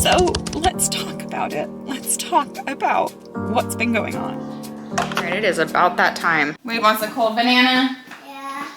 So let's talk about it. Let's talk about what's been going on. All right, it is about that time. Wait, wants a cold banana? Yeah.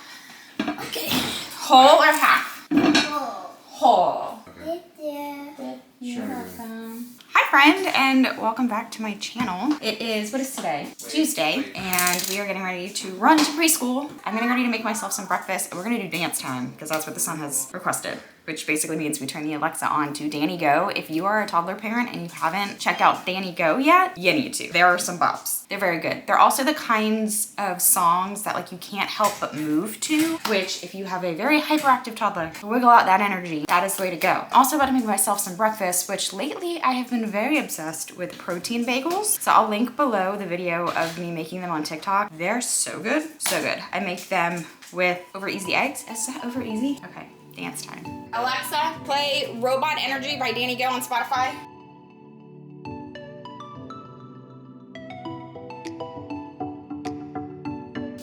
Okay. Whole or half? Whole. Whole. Right there. You're welcome. Hi friend, and welcome back to my channel. It is, what is today? Tuesday, and we are getting ready to run to preschool. I'm getting ready to make myself some breakfast, and we're gonna do dance time, because that's what the son has requested, which basically means we turn the Alexa on to Danny Go. If you are a toddler parent and you haven't checked out Danny Go yet, you need to. There are some bops. They're very good. They're also the kinds of songs that like you can't help but move to, which if you have a very hyperactive toddler, wiggle out that energy, that is the way to go. Also about to make myself some breakfast, which lately I have been very obsessed with protein bagels. So I'll link below the video of me making them on TikTok. They're so good, so good. I make them with over easy eggs. Is that over easy? Okay, dance time. Alexa, play Robot Energy by Danny Go on Spotify.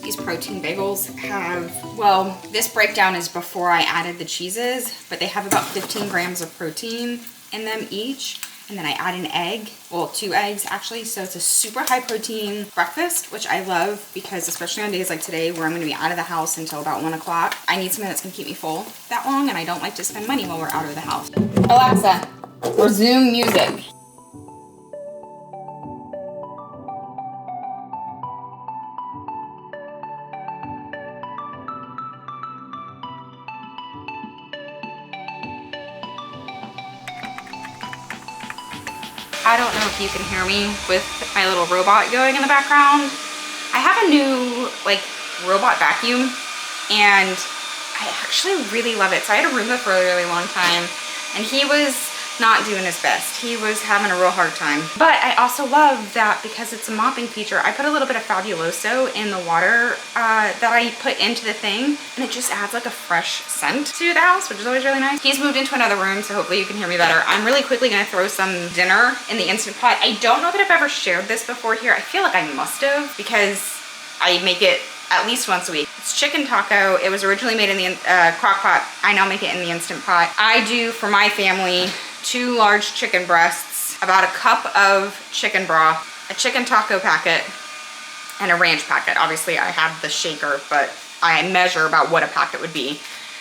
These protein bagels have, well, this breakdown is before I added the cheeses, but they have about 15 grams of protein in them each. And then I add an egg, well, 2 eggs actually. So it's a super high protein breakfast, which I love because especially on days like today where I'm gonna be out of the house until about 1 o'clock, I need something that's gonna keep me full that long, and I don't like to spend money while we're out of the house. Alexa, resume music. I don't know if you can hear me with my little robot going in the background. I have a new like robot vacuum and I actually really love it. So I had a Roomba for a really long time and he was not doing his best. He was having a real hard time. But I also love that because it's a mopping feature, I put a little bit of Fabuloso in the water that I put into the thing, and it just adds like a fresh scent to the house, which is always really nice. He's moved into another room, so hopefully you can hear me better. I'm really quickly gonna throw some dinner in the Instant Pot. I don't know that I've ever shared this before here. I feel like I must have because I make it at least once a week. It's chicken taco. It was originally made in the crock pot. I now make it in the Instant Pot. I do for my family 2 large chicken breasts, about a cup of chicken broth, a chicken taco packet, and a ranch packet. Obviously I have the shaker, but I measure about what a packet would be.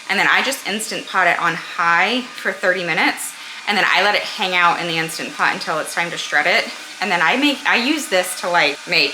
And then I just Instant Pot it on high for 30 minutes. And then I let it hang out in the Instant Pot until it's time to shred it. And then I use this to like make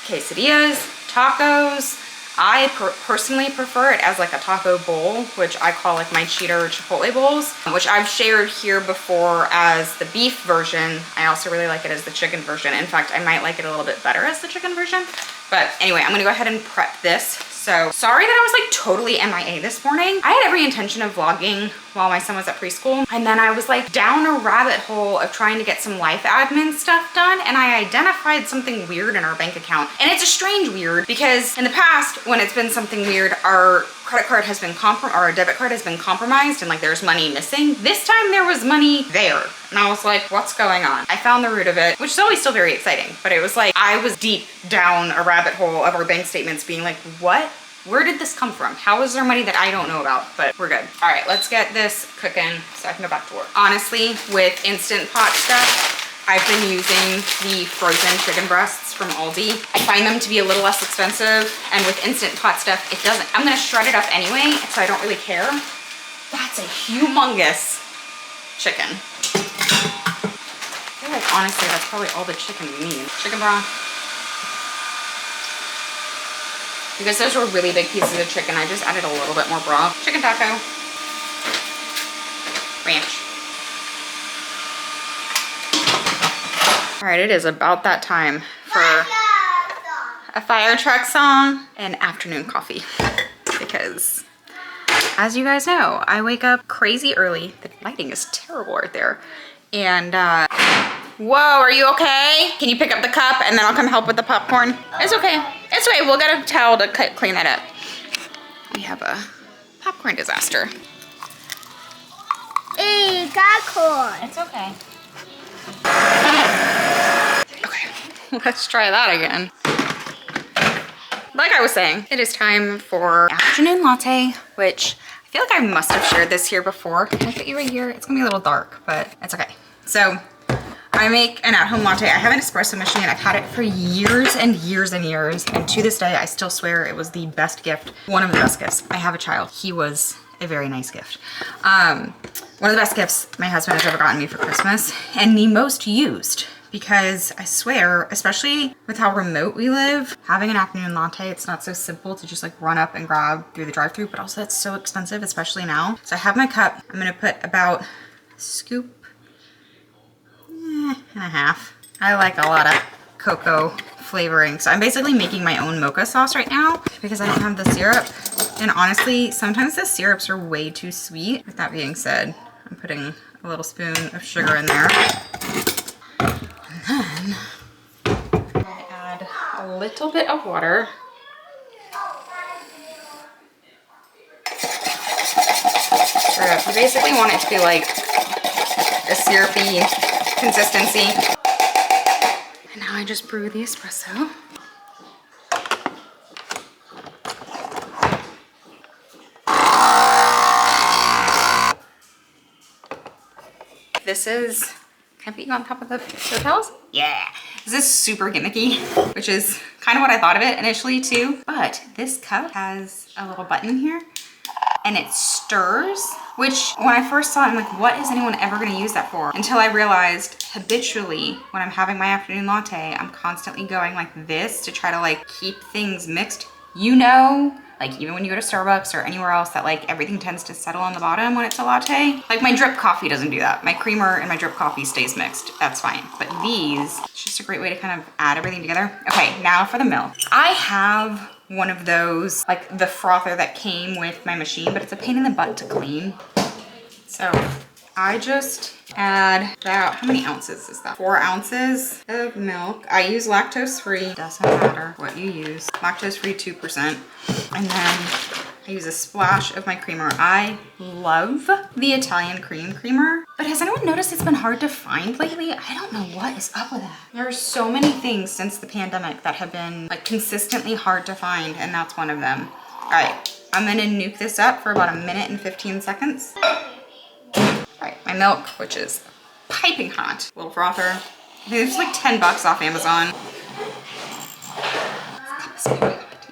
quesadillas, tacos. I personally prefer it as like a taco bowl, which I call like my cheater chipotle bowls, which I've shared here before as the beef version. I also really like it as the chicken version. In fact, I might like it a little bit better as the chicken version. But anyway, I'm gonna go ahead and prep this. So sorry that I was like totally MIA this morning. I had every intention of vlogging while my son was at preschool. And then I was like down a rabbit hole of trying to get some life admin stuff done. And I identified something weird in our bank account. And it's a strange weird because in the past, when it's been something weird, our credit card has been our debit card has been compromised and like there's money missing. This time there was money there. And I was like, what's going on? I found the root of it, which is always still very exciting. But it was like, I was deep down a rabbit hole of our bank statements being like, what? Where did this come from? How is there money that I don't know about? But we're good. All right, let's get this cooking so I can go back to work. Honestly, with Instant Pot stuff, I've been using the frozen chicken breasts from Aldi. I find them to be a little less expensive, and with Instant Pot stuff, it doesn't. I'm gonna shred it up anyway, so I don't really care. That's a humongous chicken. I feel like honestly, that's probably all the chicken we need. Chicken broth. Because those were really big pieces of chicken, I just added a little bit more broth. Chicken taco. Ranch. All right, it is about that time for a fire truck song and afternoon coffee. Because as you guys know, I wake up crazy early. The lighting is terrible right there. And whoa, are you okay? Can you pick up the cup and then I'll come help with the popcorn? It's okay. It's okay. We'll get a towel to clean that up. We have a popcorn disaster. Hey, popcorn. It's okay. Okay, let's try that again. Like I was saying, it is time for afternoon latte, which I feel like I must have shared this here before. Can I put you right here? It's gonna be a little dark, but it's okay. So I make an at-home latte. I have an espresso machine. I've had it for years and years and years. And to this day, I still swear it was the best gift. One of the best gifts. I have a child. He was a very nice gift. One of the best gifts my husband has ever gotten me for Christmas, and the most used, because I swear, especially with how remote we live, having an afternoon latte, it's not so simple to just like run up and grab through the drive-thru, but also it's so expensive, especially now. So I have my cup. I'm gonna put about a scoop and a half. I like a lot of cocoa flavoring. So I'm basically making my own mocha sauce right now because I don't have the syrup. And honestly, sometimes the syrups are way too sweet. With that being said, I'm putting a little spoon of sugar in there. And then I add a little bit of water. You basically want it to be like a syrupy consistency. And now I just brew the espresso. This is, can I put you on top of the show towels? Yeah. This is super gimmicky, which is kind of what I thought of it initially too. But this cup has a little button here and it stirs, which when I first saw it, I'm like, what is anyone ever gonna use that for? Until I realized habitually when I'm having my afternoon latte, I'm constantly going like this to try to like keep things mixed. You know, like even when you go to Starbucks or anywhere else that like everything tends to settle on the bottom when it's a latte. Like my drip coffee doesn't do that. My creamer and my drip coffee stays mixed. That's fine. But these, it's just a great way to kind of add everything together. Okay, now for the milk. I have one of those, like the frother that came with my machine, but it's a pain in the butt to clean. So I just add about, how many ounces is that? 4 ounces of milk. I use lactose free, doesn't matter what you use. Lactose free 2%. And then I use a splash of my creamer. I love the Italian cream creamer, but has anyone noticed it's been hard to find lately? I don't know what is up with that. There are so many things since the pandemic that have been like consistently hard to find, and that's one of them. All right, I'm gonna nuke this up for about 1 minute and 15 seconds. All right, my milk, which is piping hot. Little frother. I think it's like 10 bucks off Amazon.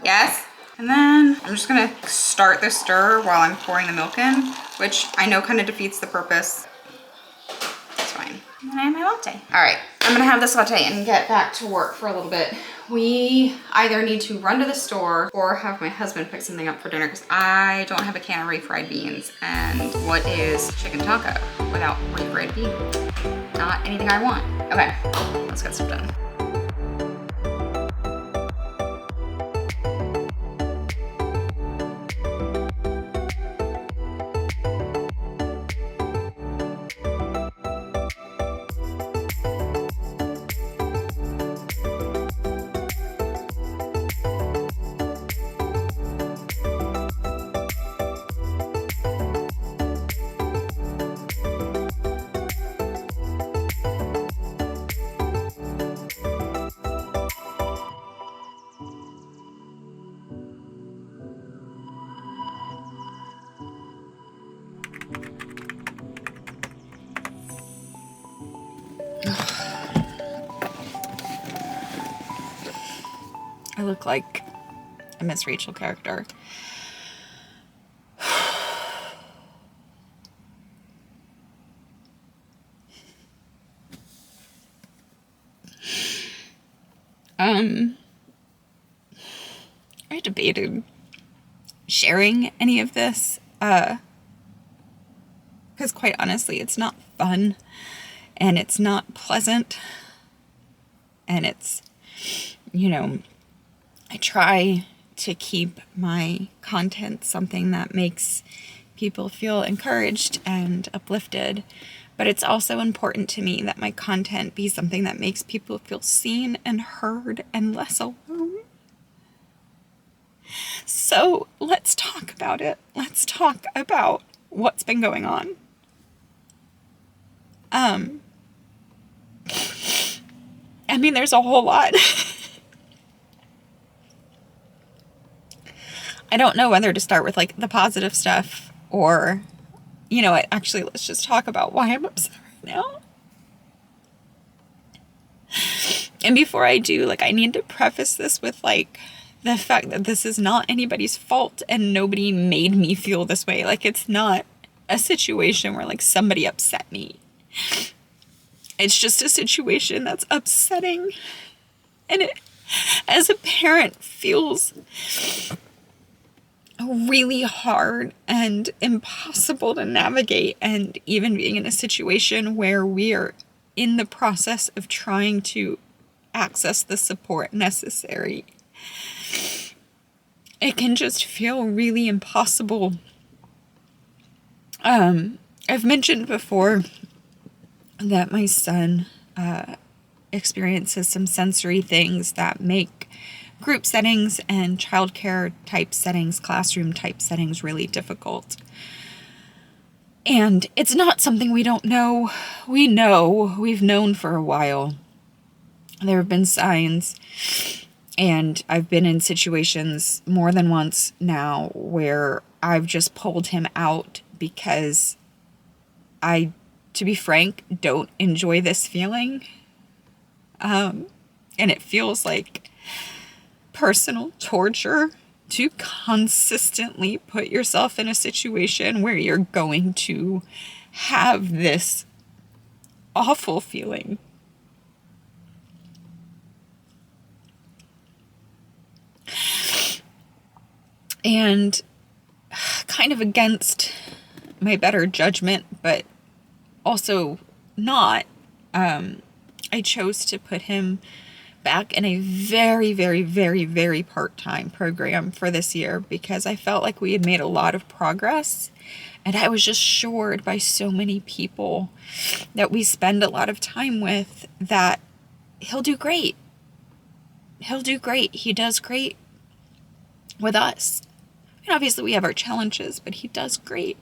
Yes? And then I'm just gonna start the stir while I'm pouring the milk in, which I know kind of defeats the purpose. It's fine. And then I have my latte. All right, I'm gonna have this latte and get back to work for a little bit. We either need to run to the store or have my husband pick something up for dinner because I don't have a can of refried beans. And what is chicken taco without refried beans? Not anything I want. Okay, let's get stuff done. I look like a Miss Rachel character. I debated sharing any of this, because quite honestly, it's not fun, and it's not pleasant, and it's, you know, I try to keep my content something that makes people feel encouraged and uplifted, but it's also important to me that my content be something that makes people feel seen and heard and less alone. So let's talk about it. Let's talk about what's been going on. I mean, there's a whole lot. I don't know whether to start with like the positive stuff or, you know what, actually let's just talk about why I'm upset right now. And before I do, like, I need to preface this with, like, the fact that this is not anybody's fault and nobody made me feel this way. Like, it's not a situation where, like, somebody upset me. It's just a situation that's upsetting. And it, as a parent, feels really hard and impossible to navigate. And even being in a situation where we are in the process of trying to access the support necessary, it can just feel really impossible. I've mentioned before that my son experiences some sensory things that make group settings and childcare type settings, classroom type settings really difficult. And it's not something we don't know. We know, we've known for a while. There have been signs, and I've been in situations more than once now where I've just pulled him out because I, to be frank, don't enjoy this feeling. And it feels like personal torture to consistently put yourself in a situation where you're going to have this awful feeling. And kind of against my better judgment, but also not, I chose to put him back in a very, very, very, very part-time program for this year because I felt like we had made a lot of progress, and I was just assured by so many people that we spend a lot of time with that he'll do great. He'll do great. He does great with us. And obviously we have our challenges, but he does great.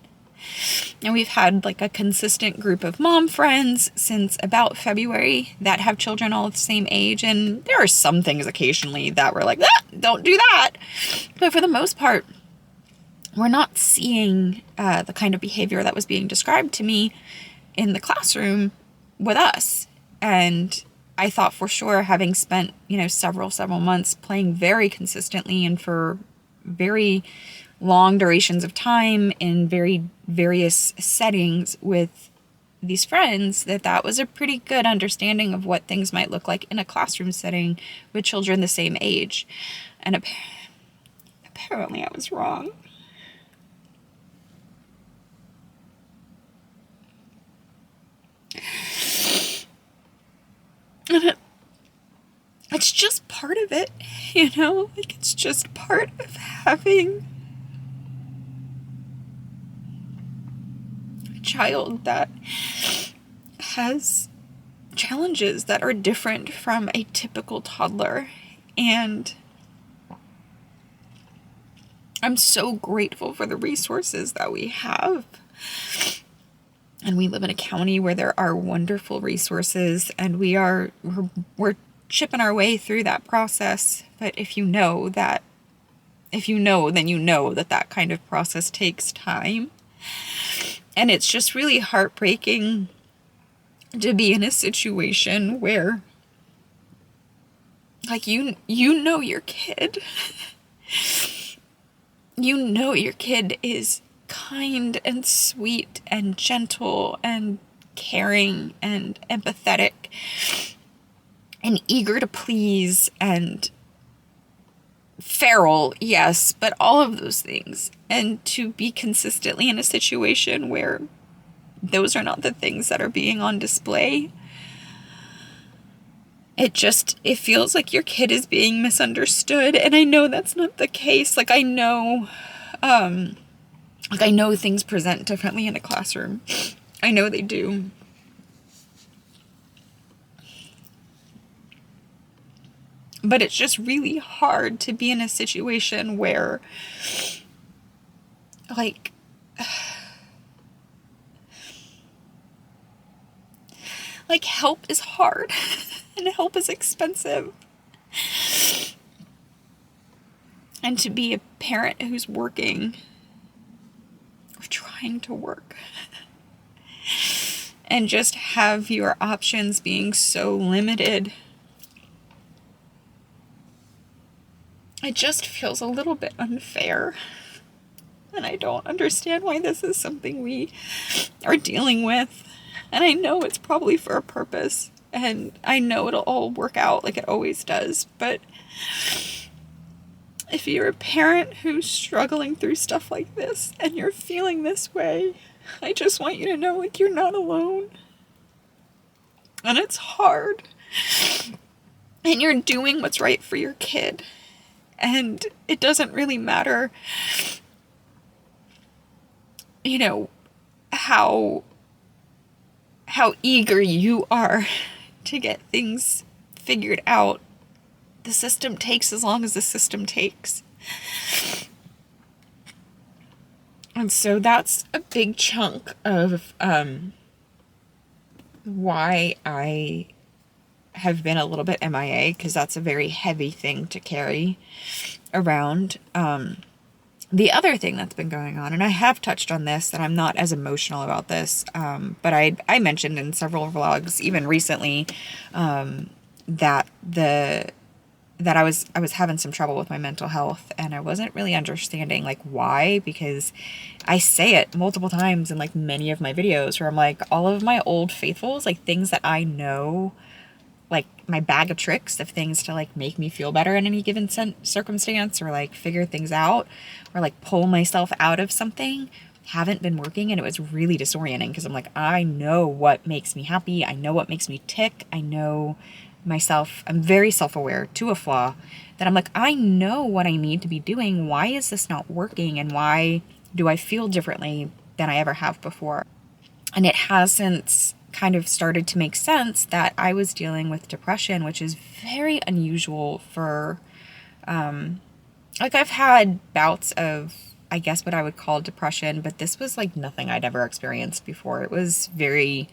And we've had like a consistent group of mom friends since about February that have children all the same age. And there are some things occasionally that were like, don't do that. But for the most part, we're not seeing the kind of behavior that was being described to me in the classroom with us. And I thought for sure, having spent, several months playing very consistently and for very long durations of time in very various settings with these friends, that was a pretty good understanding of what things might look like in a classroom setting with children the same age. And apparently I was wrong. And it's just part of it, like it's just part of having a child that has challenges that are different from a typical toddler. And I'm so grateful for the resources that we have. And we live in a county where there are wonderful resources, and we're chipping our way through that process. But if you know, then you know that kind of process takes time. And it's just really heartbreaking to be in a situation where, like, you know your kid. Your kid is kind and sweet and gentle and caring and empathetic and eager to please and feral, yes, but all of those things. And to be consistently in a situation where those are not the things that are being on display, it feels like your kid is being misunderstood. And I know that's not the case. I know things present differently in a classroom. I know they do. But it's just really hard to be in a situation where, help is hard and help is expensive. And to be a parent who's working or trying to work and just have your options being so limited it just feels a little bit unfair. And I don't understand why this is something we are dealing with. And I know it's probably for a purpose. And I know it'll all work out like it always does. But if you're a parent who's struggling through stuff like this and you're feeling this way, I just want you to know, like, you're not alone. And it's hard. And you're doing what's right for your kid. And it doesn't really matter, you know, how eager you are to get things figured out. The system takes as long as the system takes. And so that's a big chunk of why I have been a little bit MIA, because that's a very heavy thing to carry around. The other thing that's been going on, and I have touched on this, that I'm not as emotional about this, but I mentioned in several vlogs, even recently, that I was having some trouble with my mental health, and I wasn't really understanding, like, why, because I say it multiple times in, like, many of my videos where I'm like, all of my old faithfuls, like, things that I know, like, my bag of tricks of things to, like, make me feel better in any given circumstance, or, like, figure things out, or, like, pull myself out of something, haven't been working. And it was really disorienting, because I'm like, I know what makes me happy. I know what makes me tick. I know myself. I'm very self-aware to a flaw, that I'm like, I know what I need to be doing. Why is this not working? And why do I feel differently than I ever have before? And it hasn't kind of started to make sense that I was dealing with depression, which is very unusual for, like, I've had bouts of, I guess, what I would call depression, but this was like nothing I'd ever experienced before. It was very,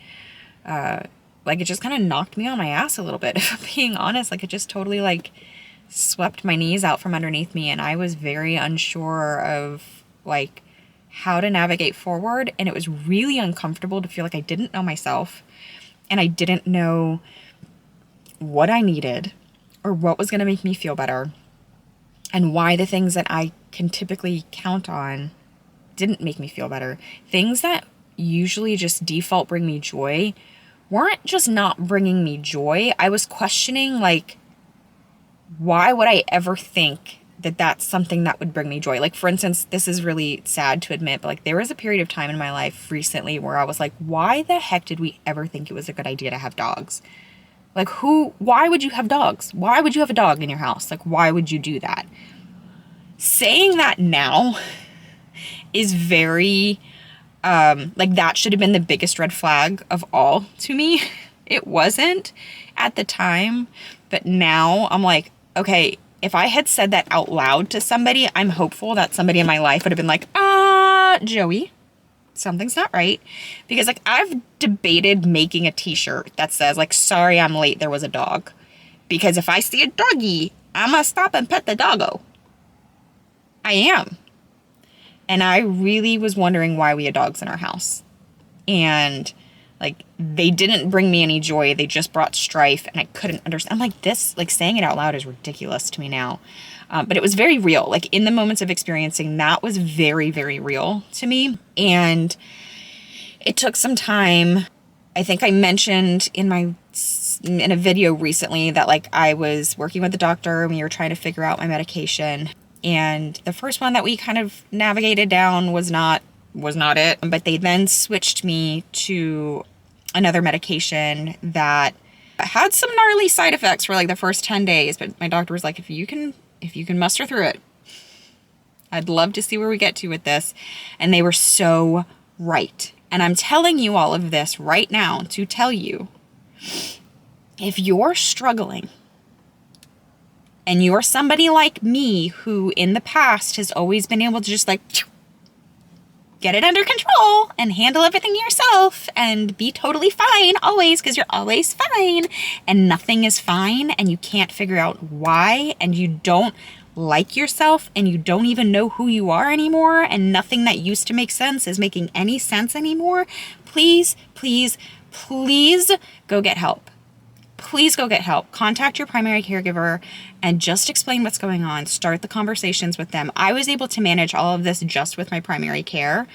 like, it just kind of knocked me on my ass a little bit, if I'm being honest. Like, it just totally, like, swept my knees out from underneath me, and I was very unsure of, like, how to navigate forward. And it was really uncomfortable to feel like I didn't know myself, and I didn't know what I needed or what was going to make me feel better, and why the things that I can typically count on didn't make me feel better. Things that usually just default bring me joy weren't just not bringing me joy. I was questioning, like, why would I ever think that that's something that would bring me joy? Like, for instance, this is really sad to admit, but, like, there was a period of time in my life recently where I was like, why the heck did we ever think it was a good idea to have dogs? Like, why would you have dogs? Why would you have a dog in your house? Like, why would you do that? Saying that now is very, like, that should have been the biggest red flag of all to me. It wasn't at the time, but now I'm like, okay, if I had said that out loud to somebody, I'm hopeful that somebody in my life would have been like, Joey, something's not right. Because, like, I've debated making a t-shirt that says, like, sorry I'm late, there was a dog. Because if I see a doggy, I'm gonna stop and pet the doggo. I am. And I really was wondering why we had dogs in our house. And, like, they didn't bring me any joy. They just brought strife, and I couldn't understand. I'm like, this, like, saying it out loud is ridiculous to me now. But it was very real. Like, in the moments of experiencing, that was very, very real to me. And it took some time. I think I mentioned in a video recently that, like, I was working with the doctor and we were trying to figure out my medication. And the first one that we kind of navigated down was not it. But they then switched me to another medication that had some gnarly side effects for, like, the first 10 days. But my doctor was like, if you can muster through it, I'd love to see where we get to with this. And they were so right. And I'm telling you all of this right now to tell you, if you're struggling and you're somebody like me who in the past has always been able to just, like, get it under control and handle everything yourself and be totally fine always, because you're always fine, and nothing is fine, and you can't figure out why, and you don't like yourself, and you don't even know who you are anymore, and nothing that used to make sense is making any sense anymore, please, please, please go get help. please go get help. Contact your primary caregiver and just explain what's going on. Start the conversations with them. I was able to manage all of this just with my primary care.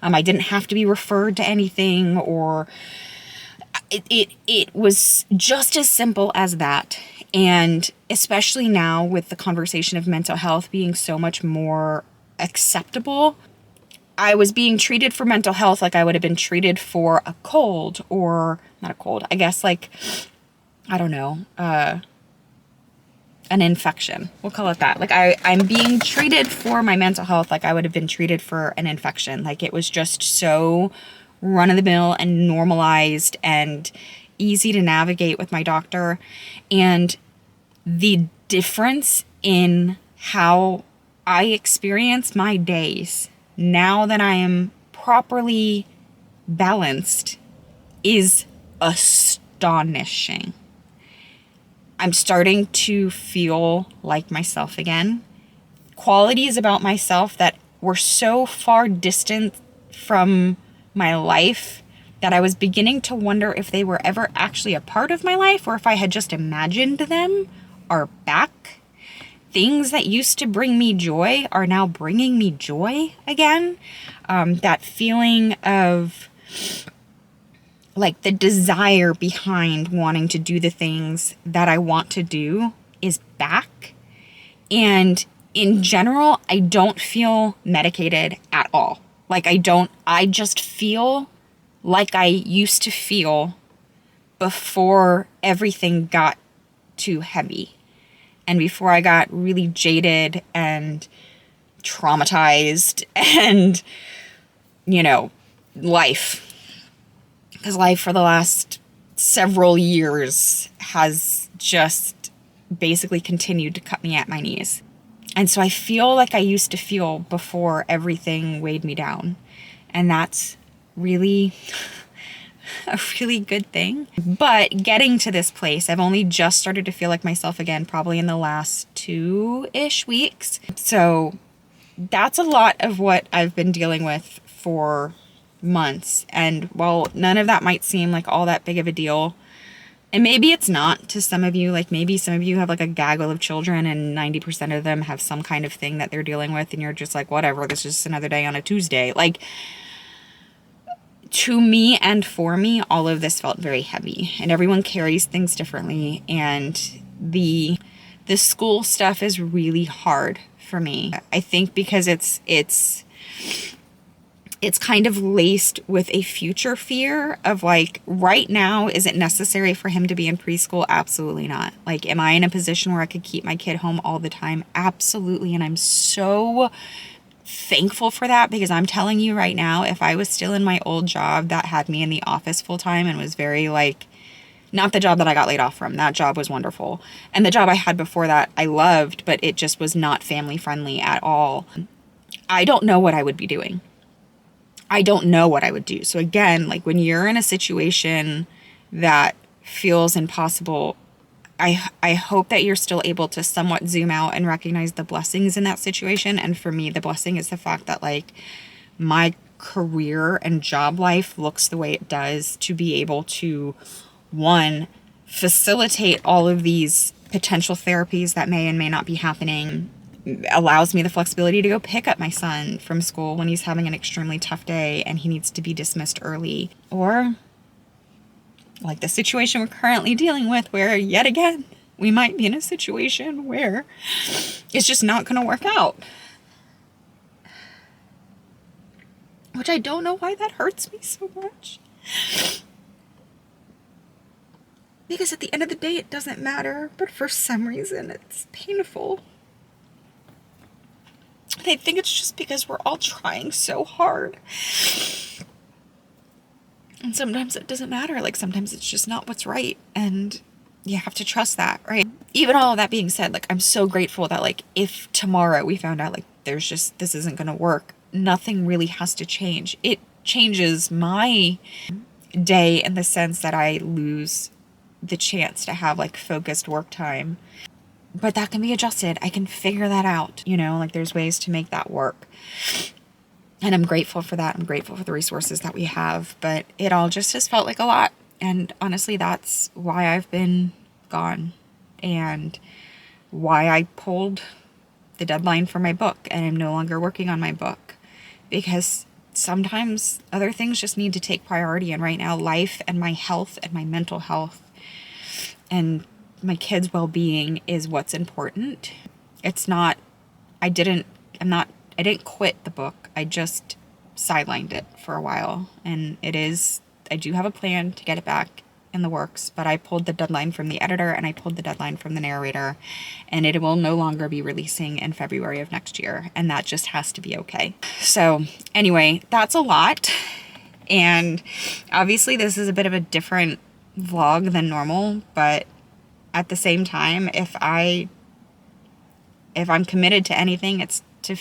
I didn't have to be referred to anything, or it was just as simple as that. And especially now with the conversation of mental health being so much more acceptable, I was being treated for mental health like I would have been treated for a cold, or not a cold, I guess, like, I don't know, an infection. We'll call it that. Like I'm being treated for my mental health like I would have been treated for an infection. Like it was just so run of the mill and normalized and easy to navigate with my doctor. And the difference in how I experience my days now that I am properly balanced is astonishing. I'm starting to feel like myself again. Qualities about myself that were so far distant from my life that I was beginning to wonder if they were ever actually a part of my life or if I had just imagined them are back. Things that used to bring me joy are now bringing me joy again. That feeling of like the desire behind wanting to do the things that I want to do is back. And in general, I don't feel medicated at all. Like I just feel like I used to feel before everything got too heavy. And before I got really jaded and traumatized and, life. Because life for the last several years has just basically continued to cut me at my knees. And so I feel like I used to feel before everything weighed me down. And that's really a really good thing. But getting to this place, I've only just started to feel like myself again, probably in the last 2-ish weeks. So that's a lot of what I've been dealing with for months. And while none of that might seem like all that big of a deal, and maybe it's not to some of you, like maybe some of you have like a gaggle of children and 90% of them have some kind of thing that they're dealing with, and you're just like, whatever, this is just another day on a Tuesday. Like, to me and for me, all of this felt very heavy, and everyone carries things differently. And the school stuff is really hard for me. I think because it's kind of laced with a future fear of like, right now, is it necessary for him to be in preschool? Absolutely not. Like, am I in a position where I could keep my kid home all the time? Absolutely. And I'm so thankful for that, because I'm telling you right now, if I was still in my old job that had me in the office full time and was very like, not the job that I got laid off from, that job was wonderful. And the job I had before that I loved, but it just was not family friendly at all. I don't know what I would be doing. I don't know what I would do. So again, like when you're in a situation that feels impossible, I hope that you're still able to somewhat zoom out and recognize the blessings in that situation. And for me, the blessing is the fact that like my career and job life looks the way it does, to be able to, one, facilitate all of these potential therapies that may and may not be happening, allows me the flexibility to go pick up my son from school when he's having an extremely tough day and he needs to be dismissed early. Or like the situation we're currently dealing with, where yet again, we might be in a situation where it's just not going to work out. Which I don't know why that hurts me so much. Because at the end of the day, it doesn't matter, but for some reason, it's painful. And I think it's just because we're all trying so hard. And sometimes it doesn't matter. Like, sometimes it's just not what's right. And you have to trust that, right? Even all of that being said, like, I'm so grateful that, like, if tomorrow we found out, like, this isn't going to work, nothing really has to change. It changes my day in the sense that I lose the chance to have, like, focused work time. But that can be adjusted. I can figure that out. Like, there's ways to make that work. And I'm grateful for that. I'm grateful for the resources that we have. But it all just has felt like a lot. And honestly, that's why I've been gone and why I pulled the deadline for my book and I'm no longer working on my book, because sometimes other things just need to take priority. And right now, life and my health and my mental health and my kids' well-being is what's important. It's not, I didn't quit the book. I just sidelined it for a while. And I do have a plan to get it back in the works, but I pulled the deadline from the editor and I pulled the deadline from the narrator, and it will no longer be releasing in February of next year. And that just has to be okay. So anyway, that's a lot. And obviously this is a bit of a different vlog than normal, but at the same time, if I'm committed to anything, it's to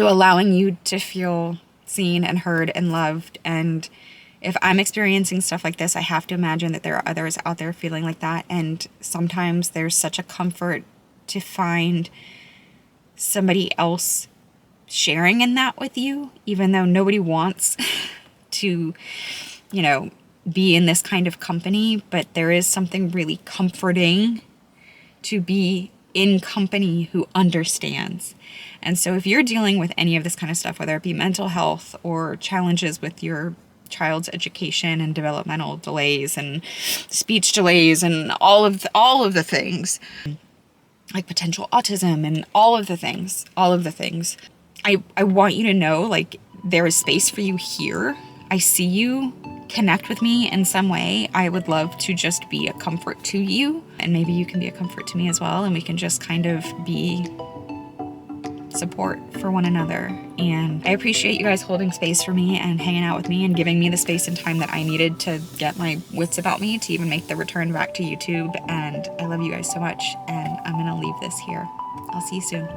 allowing you to feel seen and heard and loved. And if I'm experiencing stuff like this, I have to imagine that there are others out there feeling like that. And sometimes there's such a comfort to find somebody else sharing in that with you, even though nobody wants to, be in this kind of company. But there is something really comforting to be in company who understands. And so if you're dealing with any of this kind of stuff, whether it be mental health or challenges with your child's education and developmental delays and speech delays and all of the things, like potential autism and all of the things, I want you to know, like, there is space for you here. I see you. Connect with me in some way. I would love to just be a comfort to you, and maybe you can be a comfort to me as well, and we can just kind of be support for one another. And I appreciate you guys holding space for me and hanging out with me and giving me the space and time that I needed to get my wits about me to even make the return back to YouTube. And I love you guys so much, and I'm gonna leave this here. I'll see you soon.